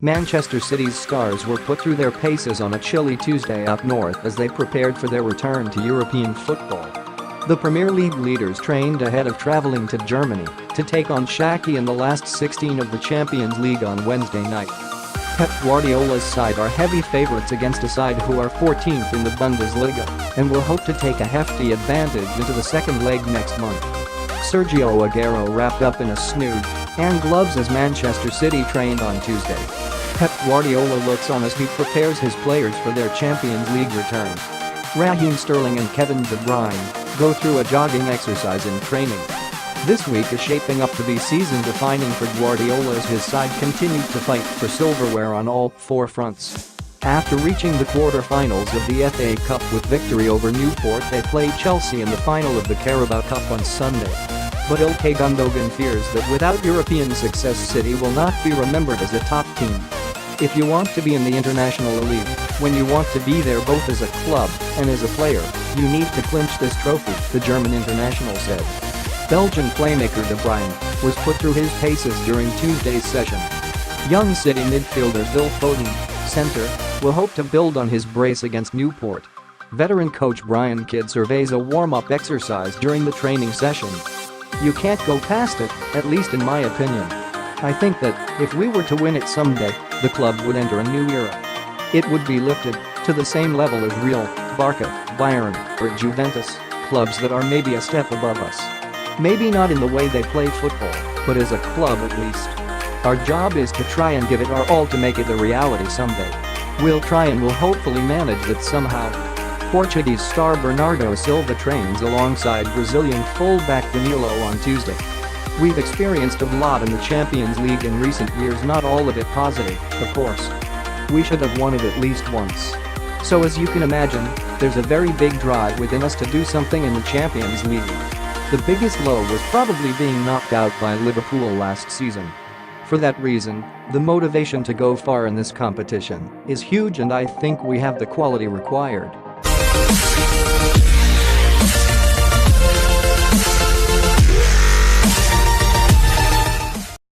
Manchester City's stars were put through their paces on a chilly Tuesday up north as they prepared for their return to European football. The Premier League leaders trained ahead of travelling to Germany to take on Schalke in the last 16 of the Champions League on Wednesday night. Pep Guardiola's side are heavy favourites against a side who are 14th in the Bundesliga and will hope to take a hefty advantage into the second leg next month. Sergio Aguero wrapped up in a snood and gloves as Manchester City trained on Tuesday. Pep Guardiola looks on as he prepares his players for their Champions League return. Raheem Sterling and Kevin De Bruyne go through a jogging exercise in training. This week is shaping up to be season-defining for Guardiola as his side continued to fight for silverware on all four fronts. After reaching the quarter-finals of the FA Cup with victory over Newport, they play Chelsea in the final of the Carabao Cup on Sunday. But Ilkay Gundogan fears that without European success, City will not be remembered as a top team. If you want to be in the international elite, when you want to be there both as a club and as a player, you need to clinch this trophy, the German international said. Belgian playmaker De Bruyne was put through his paces during Tuesday's session. Young City midfielder Phil Foden, centre, will hope to build on his brace against Newport. Veteran coach Brian Kidd surveys a warm-up exercise during the training session. "You can't go past it, at least in my opinion. I think that if we were to win it someday, the club would enter a new era. It would be lifted to the same level as Real, Barca, Bayern, or Juventus, clubs that are maybe a step above us. Maybe not in the way they play football, but as a club at least. Our job is to try and give it our all to make it a reality someday. We'll try and we'll hopefully manage that somehow." Portuguese star Bernardo Silva trains alongside Brazilian fullback Danilo on Tuesday. "We've experienced a lot in the Champions League in recent years, not all of it positive, of course. We should have won it at least once. So as you can imagine, there's a very big drive within us to do something in the Champions League. The biggest low was probably being knocked out by Liverpool last season. For that reason, the motivation to go far in this competition is huge, and I think we have the quality required."